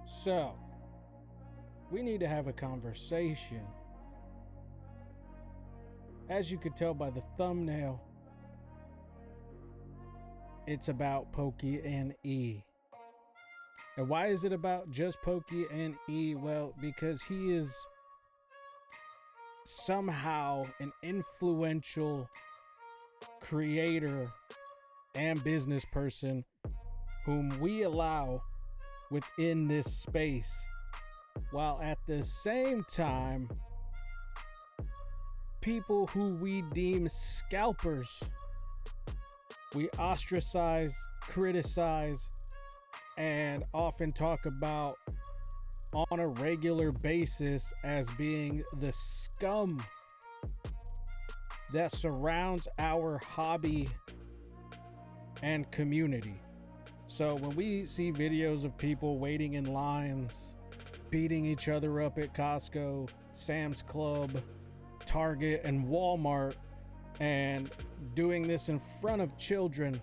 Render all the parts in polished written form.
So, we need to have a conversation. As you could tell by the thumbnail, it's about Pokey and E. And why is it about just Pokey and E? Well, because he is somehow an influential creator and business person whom we allow within this space, while at the same time, people who we deem scalpers, we ostracize, criticize, and often talk about on a regular basis as being the scum that surrounds our hobby and community. So when we see videos of people waiting in lines, beating each other up at Costco, Sam's Club, Target, and Walmart, and doing this in front of children,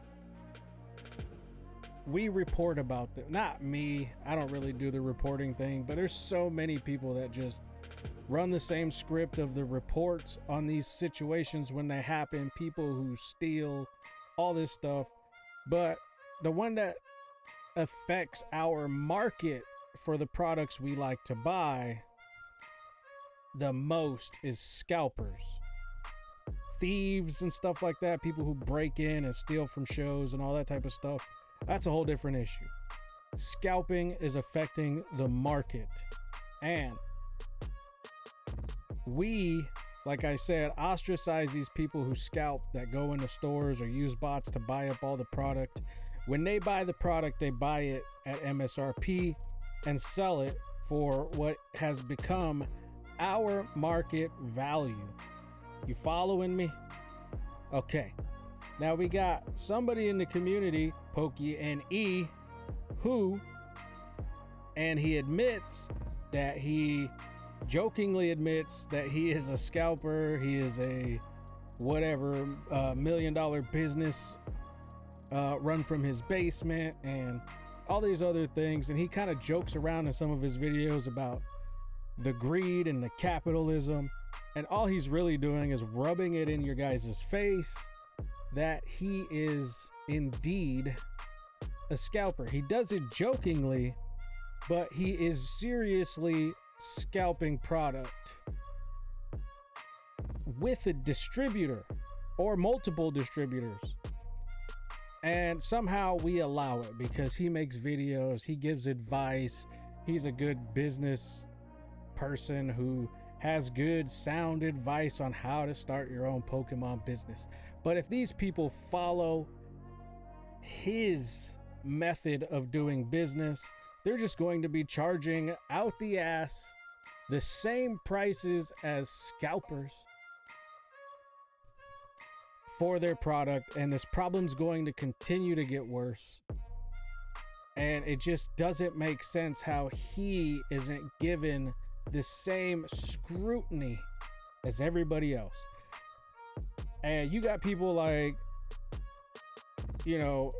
we report about them. Not me, I don't really do the reporting thing, but there's so many people that just run the same script of the reports on these situations when they happen, people who steal, all this stuff. But the one that affects our market for the products we like to buy the most is scalpers, thieves and stuff like that, people who break in and steal from shows and all that type of stuff. That's a whole different issue. Scalping is affecting the market, and we, like I said, ostracize these people who scalp, that go into stores or use bots to buy up all the product. When they buy the product, they buy it at MSRP and sell it for what has become our market value. You following me? Okay. Now we got somebody in the community, Pokey and E, who, and he admits that he jokingly admits that he is a scalper. He is a whatever $1 million business run from his basement and all these other things. And he kind of jokes around in some of his videos about the greed and the capitalism. And all he's really doing is rubbing it in your guys' face that he is indeed a scalper. He does it jokingly, but he is seriously scalping product with a distributor or multiple distributors. And somehow we allow it because he makes videos, he gives advice, he's a good business person who has good sound advice on how to start your own Pokemon business. But if these people follow his method of doing business, they're just going to be charging out the ass the same prices as scalpers for their product, and this problem's going to continue to get worse. And it just doesn't make sense how he isn't given the same scrutiny as everybody else. And you got people like, you know,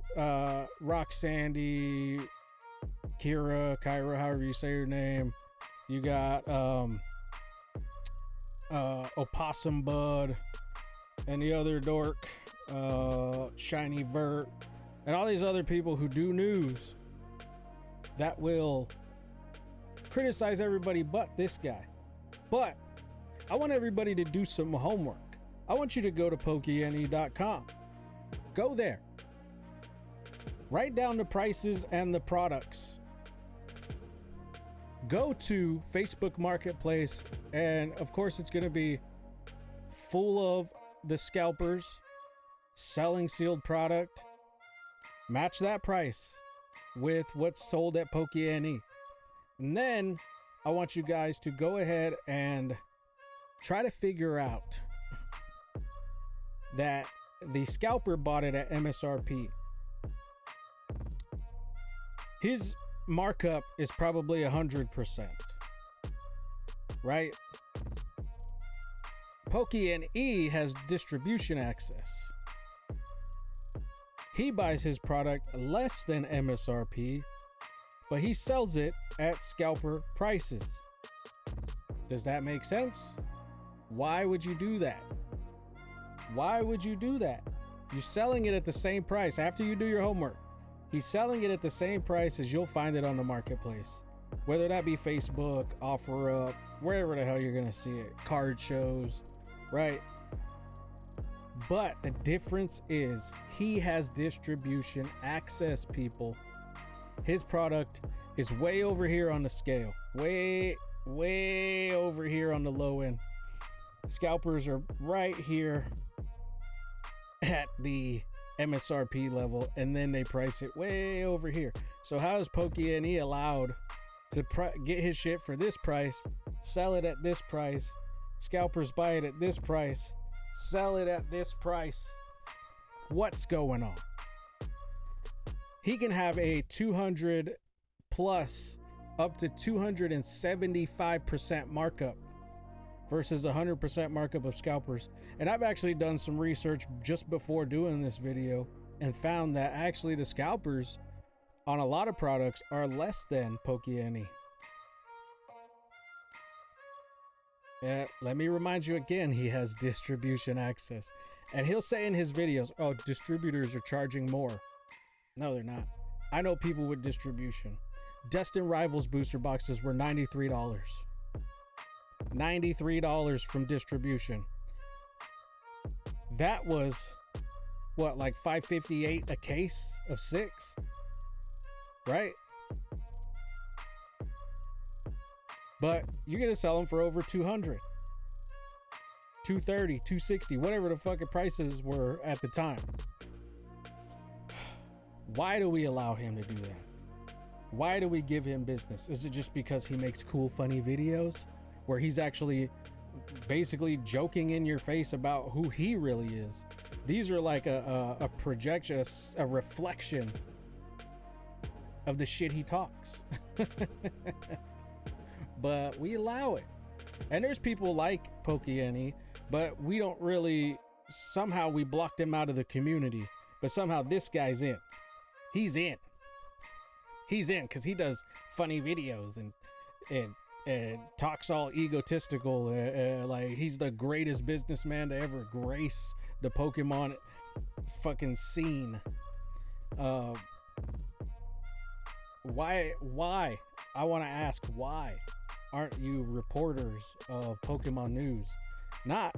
Roxandy, Kyra, however you say your name. You got Opossum Bud and the other dork, Shiny Vert, and all these other people who do news that will criticize everybody but this guy. But I want everybody to do some homework. I want you to go to pokeyne.com. Go there. Write down the prices and the products. Go to Facebook Marketplace, and of course it's going to be full of the scalpers selling sealed product. Match that price with what's sold at Pokeyne. And then I want you guys to go ahead and try to figure out that the scalper bought it at MSRP. His markup is probably 100%, right? Pokeyne has distribution access. He buys his product less than MSRP, but he sells it at scalper prices. Does that make sense? Why would you do that? Why would you do that? You're selling it at the same price after you do your homework. He's selling it at the same price as you'll find it on the marketplace. Whether that be Facebook, OfferUp, wherever the hell you're going to see it, card shows, right? But the difference is he has distribution access, people. His product is way over here on the scale. Way over here on the low end. Scalpers are right here at the MSRP level, and then they price it way over here. So how is Pokey allowed to get his shit for this price, sell it at this price, scalpers buy it at this price, sell it at this price? What's going on? He can have a 200 plus up to 275% markup versus 100% markup of scalpers. And I've actually done some research just before doing this video and found that actually the scalpers on a lot of products are less than Pokey. Yeah, let me remind you again, he has distribution access. And he'll say in his videos, oh, distributors are charging more. No, they're not. I know people with distribution. Destin Rivals booster boxes were $93. $93 from distribution. That was what, like $5.58 a case of 6, right? But you're gonna sell them for over 200, 230, 260, whatever the fucking prices were at the time. Why do we allow him to do that? Why do we give him business? Is it just because he makes cool, funny videos where he's actually basically joking in your face about who he really is? These are like a projection, a reflection of the shit he talks. But we allow it. And there's people like Pokey, but we don't really, somehow we blocked him out of the community. But somehow this guy's in. He's in. He's in because he does funny videos and talks all egotistical, like he's the greatest businessman to ever grace the Pokemon fucking scene. Why? I want to ask, why aren't you reporters of Pokemon news not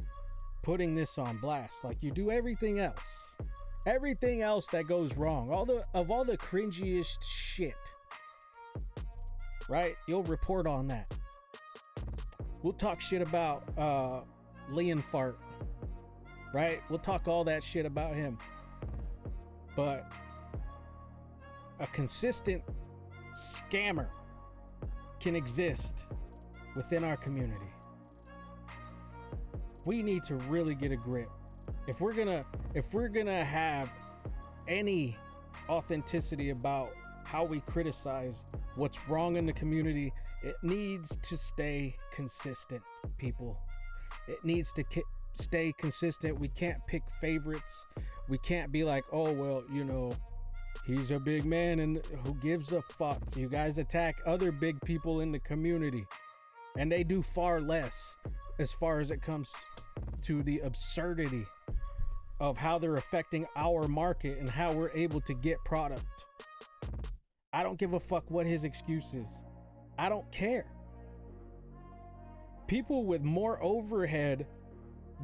putting this on blast like you do everything else? Everything else that goes wrong, all the cringiest shit, right? You'll report on that. We'll talk shit about Leon Fart, right? We'll talk all that shit about him. But a consistent scammer can exist within our community. We need to really get a grip. If we're gonna have any authenticity about how we criticize what's wrong in the community, it needs to stay consistent, people. It needs to stay consistent. We can't pick favorites. We can't be like, oh, well, you know, he's a big man and who gives a fuck? You guys attack other big people in the community and they do far less as far as it comes to the absurdity of how they're affecting our market and how we're able to get product. I don't give a fuck what his excuse is. I don't care. People with more overhead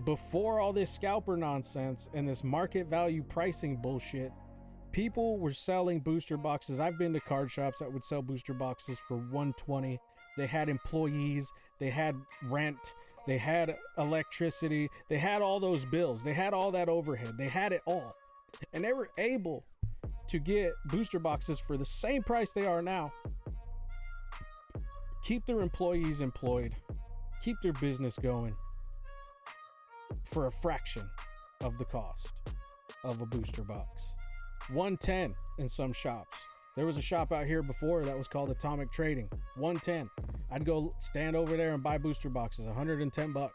before all this scalper nonsense and this market value pricing bullshit, people were selling booster boxes. I've been to card shops that would sell booster boxes for $120. They had employees, they had rent, they had electricity, they had all those bills, they had all that overhead, they had it all. And they were able to get booster boxes for the same price they are now. Keep their employees employed, keep their business going for a fraction of the cost of a booster box. $110 in some shops. There was a shop out here before that was called Atomic Trading. $110. I'd go stand over there and buy booster boxes. $110.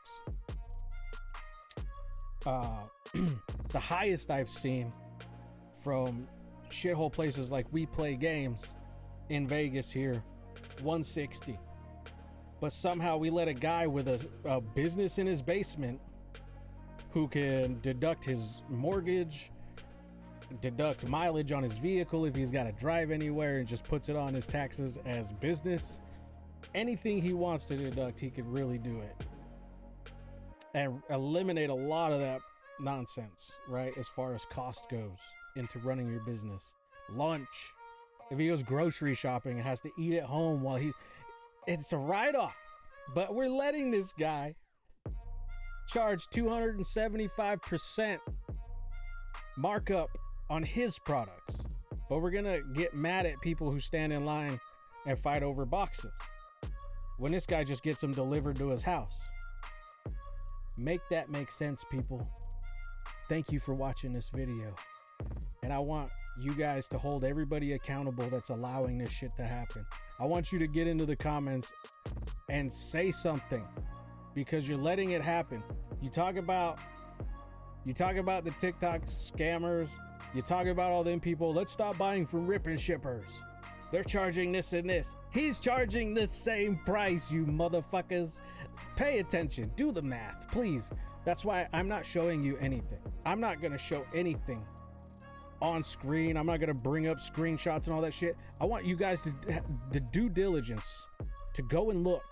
The highest I've seen from shithole places like We Play Games in Vegas here, 160. But somehow we let a guy with a business in his basement who can deduct his mortgage, deduct mileage on his vehicle if he's got to drive anywhere, and just puts it on his taxes as business. Anything he wants to deduct, he could really do it and eliminate a lot of that nonsense, right? As far as cost goes into running your business. Lunch, if he goes grocery shopping and has to eat at home while it's a write-off. But we're letting this guy charge 275% markup on his products. But we're gonna get mad at people who stand in line and fight over boxes when this guy just gets them delivered to his house. Make that make sense, people. Thank you for watching this video. And I want you guys to hold everybody accountable that's allowing this shit to happen. I want you to get into the comments and say something, because you're letting it happen. You talk about the TikTok scammers. You talk about all them people. Let's stop buying from rip and shippers. They're charging this and this. He's charging the same price, you motherfuckers. Pay attention. Do the math, please. That's why I'm not showing you anything. I'm not going to show anything on screen. I'm not going to bring up screenshots and all that shit. I want you guys to the due diligence to go and look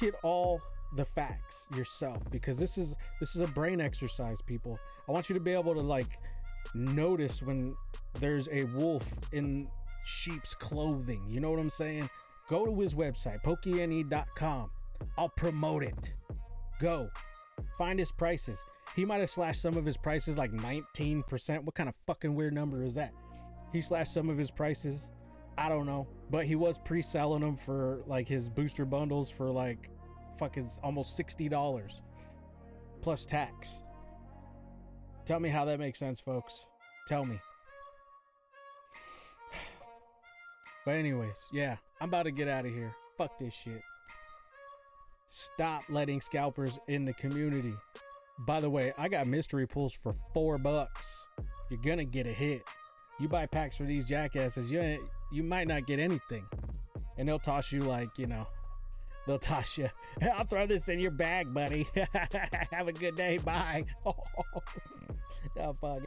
at all the facts yourself, because this is a brain exercise, people. I want you to be able to like notice when there's a wolf in sheep's clothing. You know what I'm saying? Go to his website, pokene.com. I'll promote it. Go find his prices. He might have slashed some of his prices like 19%. What kind of fucking weird number is that? He slashed some of his prices. I don't know, but he was pre-selling them for like his booster bundles for like fucking almost $60 plus tax. Tell me how that makes sense, folks. Tell me. But anyways, yeah, I'm about to get out of here. Fuck this shit. Stop letting scalpers in the community. By the way, I got mystery pulls for $4. You're gonna get a hit. You buy packs for these jackasses, you might not get anything. And they'll toss you like, you know, they'll toss you, hey, I'll throw this in your bag, buddy. Have a good day. Bye. Oh, fuck.